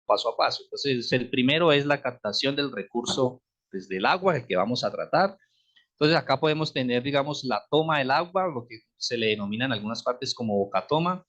paso a paso. Entonces, el primero es la captación del recurso desde el agua, el que vamos a tratar. Entonces, acá podemos tener, digamos, la toma del agua, lo que se le denomina en algunas partes como bocatoma.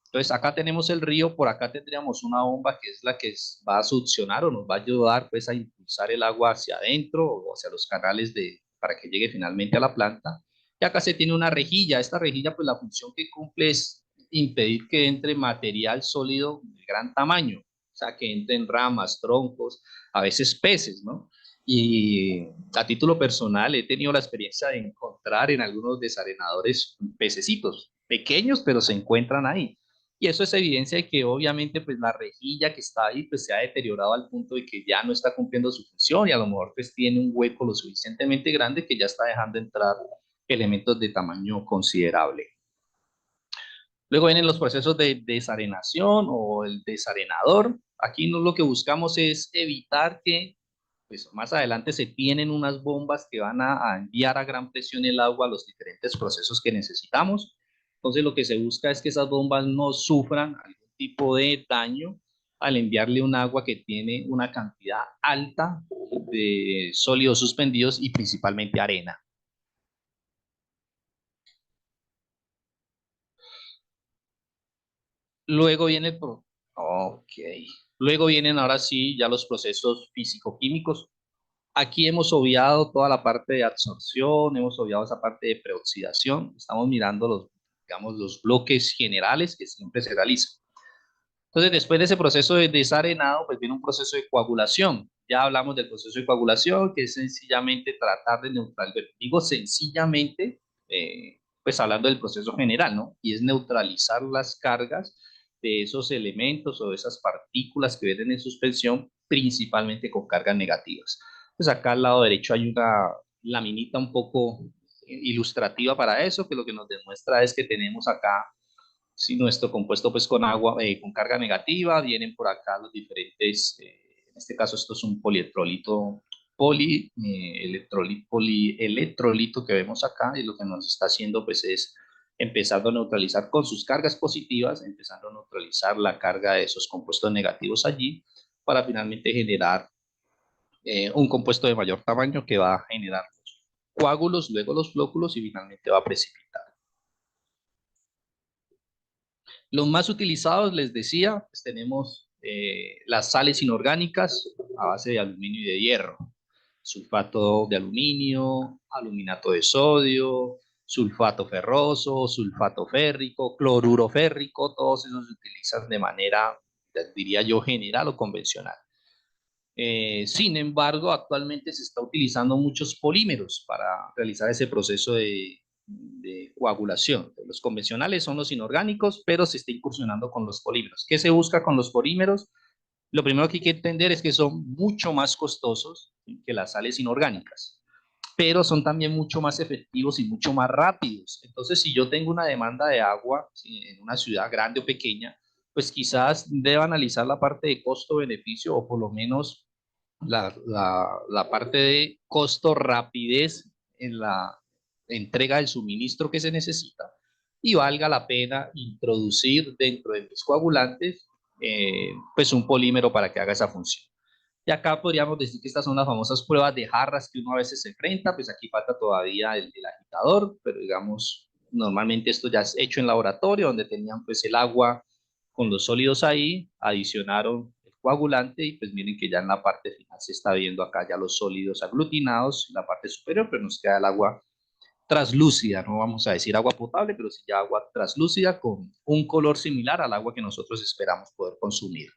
Entonces, acá tenemos el río, por acá tendríamos una bomba que es la que va a succionar o nos va a ayudar pues a impulsar el agua hacia adentro o hacia los canales para que llegue finalmente a la planta. Y acá se tiene una rejilla. Esta rejilla, pues la función que cumple es impedir que entre material sólido de gran tamaño, o sea, que entren ramas, troncos, a veces peces, ¿no? Y a título personal he tenido la experiencia de encontrar en algunos desarenadores pececitos pequeños, pero se encuentran ahí. Y eso es evidencia de que obviamente pues la rejilla que está ahí pues se ha deteriorado al punto de que ya no está cumpliendo su función y a lo mejor pues tiene un hueco lo suficientemente grande que ya está dejando entrar elementos de tamaño considerable. Luego vienen los procesos de desarenación o el desarenador. Aquí lo que buscamos es evitar que pues más adelante se tienen unas bombas que van a enviar a gran presión el agua a los diferentes procesos que necesitamos. Entonces lo que se busca es que esas bombas no sufran algún tipo de daño al enviarle un agua que tiene una cantidad alta de sólidos suspendidos y principalmente arena. Luego viene ok. Luego vienen ahora sí ya los procesos físico-químicos. Aquí hemos obviado toda la parte de absorción, hemos obviado esa parte de preoxidación, estamos mirando digamos, los bloques generales que siempre se realizan. Entonces, después de ese proceso de desarenado, pues viene un proceso de coagulación. Ya hablamos del proceso de coagulación, que es sencillamente tratar de neutralizar, digo sencillamente, pues hablando del proceso general, ¿no? Y es neutralizar las cargas de esos elementos o de esas partículas que vienen en suspensión, principalmente con cargas negativas. Pues acá al lado derecho hay una laminita un poco ilustrativa para eso, que lo que nos demuestra es que tenemos acá si nuestro compuesto pues con agua, con carga negativa, vienen por acá los diferentes, en este caso esto es un polielectrolito polielectrolito que vemos acá y lo que nos está haciendo pues es empezando a neutralizar con sus cargas positivas, empezando a neutralizar la carga de esos compuestos negativos allí para finalmente generar un compuesto de mayor tamaño que va a generar coágulos, luego los flóculos y finalmente va a precipitar. Los más utilizados, les decía, pues tenemos las sales inorgánicas a base de aluminio y de hierro, sulfato de aluminio, aluminato de sodio, sulfato ferroso, sulfato férrico, cloruro férrico, todos esos se utilizan de manera, diría yo, general o convencional. Sin embargo, actualmente se está utilizando muchos polímeros para realizar ese proceso de coagulación. Los convencionales son los inorgánicos, pero se está incursionando con los polímeros. ¿Qué se busca con los polímeros? Lo primero que hay que entender es que son mucho más costosos que las sales inorgánicas, pero son también mucho más efectivos y mucho más rápidos. Entonces, si yo tengo una demanda de agua en una ciudad grande o pequeña, pues quizás deba analizar la parte de costo-beneficio o por lo menos la parte de costo-rapidez en la entrega del suministro que se necesita y valga la pena introducir dentro de mis coagulantes pues un polímero para que haga esa función. Y acá podríamos decir que estas son las famosas pruebas de jarras que uno a veces se enfrenta, pues aquí falta todavía el agitador, pero digamos, normalmente esto ya es hecho en laboratorio, donde tenían pues el agua con los sólidos ahí, adicionaron el coagulante y pues miren que ya en la parte final se está viendo acá ya los sólidos aglutinados en la parte superior, pero nos queda el agua traslúcida, no vamos a decir agua potable, pero sí ya agua traslúcida con un color similar al agua que nosotros esperamos poder consumir.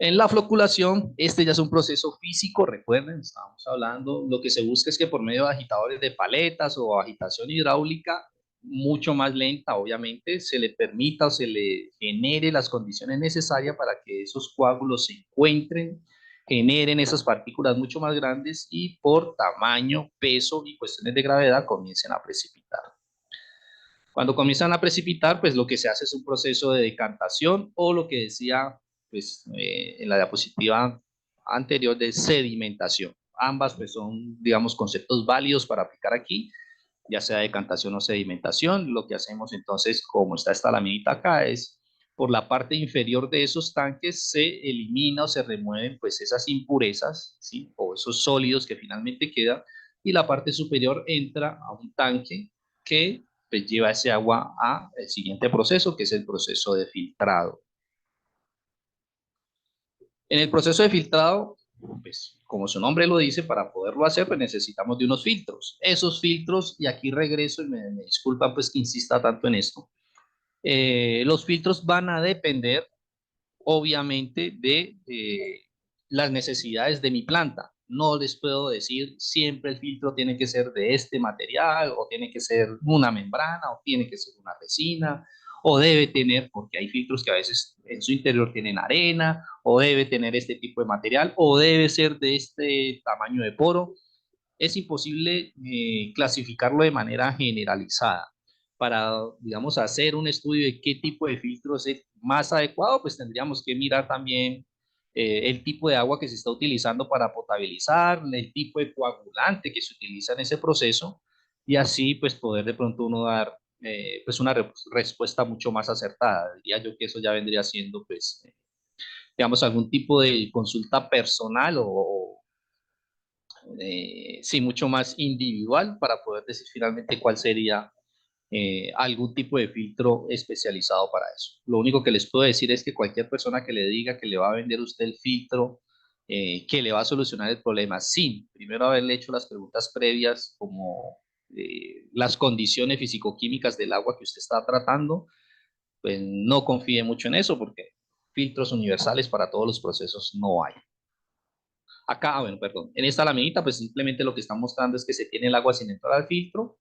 En la floculación, este ya es un proceso físico, recuerden, estábamos hablando, lo que se busca es que por medio de agitadores de paletas o agitación hidráulica, mucho más lenta, obviamente, se le permita o se le genere las condiciones necesarias para que esos coágulos se encuentren, generen esas partículas mucho más grandes y por tamaño, peso y cuestiones de gravedad comiencen a precipitar. Cuando comienzan a precipitar, pues lo que se hace es un proceso de decantación o lo que decía pues, en la diapositiva anterior de sedimentación. Ambas pues, son, digamos, conceptos válidos para aplicar aquí, ya sea decantación o sedimentación. Lo que hacemos entonces, como está esta laminita acá, es por la parte inferior de esos tanques se elimina o se remueven pues esas impurezas, ¿sí? O esos sólidos que finalmente quedan, y la parte superior entra a un tanque que pues, lleva ese agua a el siguiente proceso, que es el proceso de filtrado. En el proceso de filtrado, pues como su nombre lo dice, para poderlo hacer, pues necesitamos de unos filtros. Esos filtros, y aquí regreso y me disculpan pues que insista tanto en esto, los filtros van a depender obviamente de las necesidades de mi planta. No les puedo decir siempre el filtro tiene que ser de este material, o tiene que ser una membrana, o tiene que ser una resina, o debe tener, porque hay filtros que a veces en su interior tienen arena, o debe tener este tipo de material, o debe ser de este tamaño de poro. Es imposible clasificarlo de manera generalizada. Para, digamos, hacer un estudio de qué tipo de filtro es el más adecuado, pues tendríamos que mirar también el tipo de agua que se está utilizando para potabilizar, el tipo de coagulante que se utiliza en ese proceso, y así pues poder de pronto uno dar pues una respuesta mucho más acertada. Diría yo que eso ya vendría siendo pues digamos algún tipo de consulta personal o sí, mucho más individual para poder decir finalmente cuál sería algún tipo de filtro especializado para eso. Lo único que les puedo decir es que cualquier persona que le diga que le va a vender usted el filtro, que le va a solucionar el problema sin primero haberle hecho las preguntas previas como las condiciones fisicoquímicas del agua que usted está tratando, pues no confíe mucho en eso porque filtros universales para todos los procesos no hay. Acá, bueno, perdón, en esta laminita, pues simplemente lo que están mostrando es que se tiene el agua sin entrar al filtro.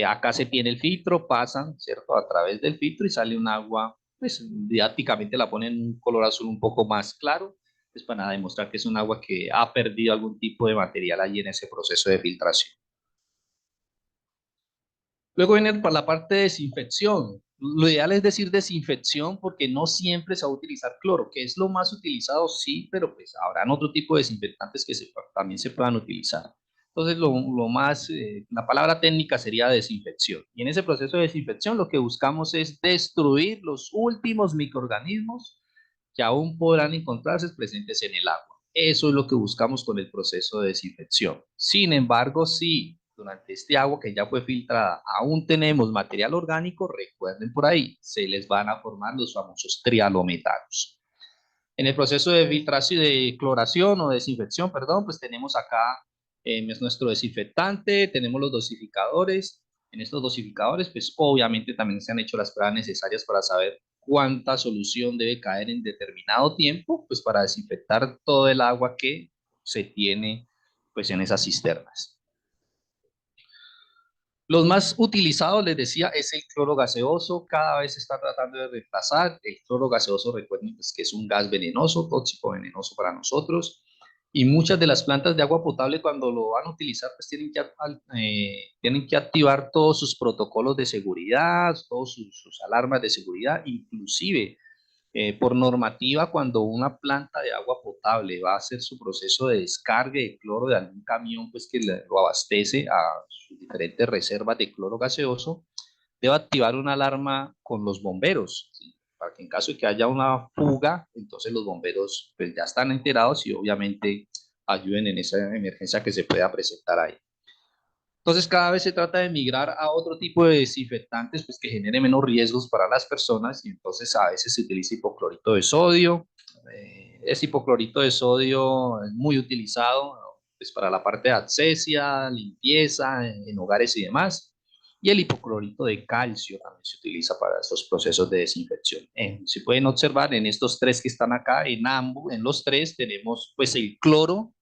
Acá se tiene el filtro, pasan, ¿cierto? A través del filtro y sale un agua, pues didácticamente la ponen en un color azul un poco más claro, pues para demostrar que es un agua que ha perdido algún tipo de material allí en ese proceso de filtración. Luego viene para la parte de desinfección. Lo ideal es decir desinfección porque no siempre se va a utilizar cloro, que es lo más utilizado, sí, pero pues habrán otro tipo de desinfectantes que también se puedan utilizar. Entonces, lo más, la palabra técnica sería desinfección. Y en ese proceso de desinfección lo que buscamos es destruir los últimos microorganismos que aún podrán encontrarse presentes en el agua. Eso es lo que buscamos con el proceso de desinfección. Sin embargo, si durante este agua que ya fue filtrada aún tenemos material orgánico, recuerden por ahí, se les van a formar los famosos trialometanos. En el proceso de filtración, de cloración o desinfección, perdón, pues tenemos acá es nuestro desinfectante, tenemos los dosificadores. En estos dosificadores, pues obviamente también se han hecho las pruebas necesarias para saber cuánta solución debe caer en determinado tiempo, pues para desinfectar todo el agua que se tiene pues en esas cisternas. Los más utilizados, les decía, es el cloro gaseoso. Cada vez se está tratando de reemplazar. El cloro gaseoso, recuerden pues, que es un gas venenoso, tóxico venenoso para nosotros. Y muchas de las plantas de agua potable, cuando lo van a utilizar, pues tienen que activar todos sus protocolos de seguridad, todas sus alarmas de seguridad, inclusive por normativa, cuando una planta de agua potable va a hacer su proceso de descargue de cloro de algún camión, pues que lo abastece a sus diferentes reservas de cloro gaseoso, debe activar una alarma con los bomberos, ¿sí? Para que en caso de que haya una fuga, entonces los bomberos pues, ya están enterados y obviamente ayuden en esa emergencia que se pueda presentar ahí. Entonces, cada vez se trata de migrar a otro tipo de desinfectantes pues, que genere menos riesgos para las personas y entonces a veces se utiliza hipoclorito de sodio. Ese hipoclorito de sodio es muy utilizado pues, para la parte de asepsia, limpieza en hogares y demás. Y el hipoclorito de calcio también se utiliza para estos procesos de desinfección. Si pueden observar en estos tres que están acá, en ambos, en los tres tenemos pues el cloro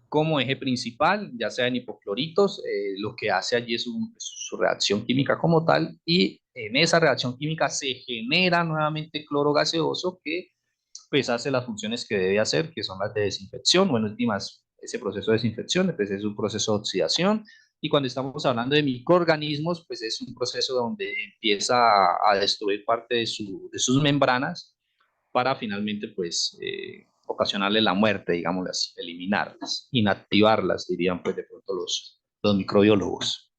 como eje principal, ya sea en hipocloritos, lo que hace allí es su reacción química como tal, y en esa reacción química se genera nuevamente cloro gaseoso que pues hace las funciones que debe hacer, que son las de desinfección, o en últimas, ese proceso de desinfección, pues es un proceso de oxidación, y cuando estamos hablando de microorganismos, pues es un proceso donde empieza a destruir parte de sus membranas, para finalmente pues ocasionarle la muerte, digámoslo así, eliminarlas, inactivarlas, dirían pues de pronto los microbiólogos.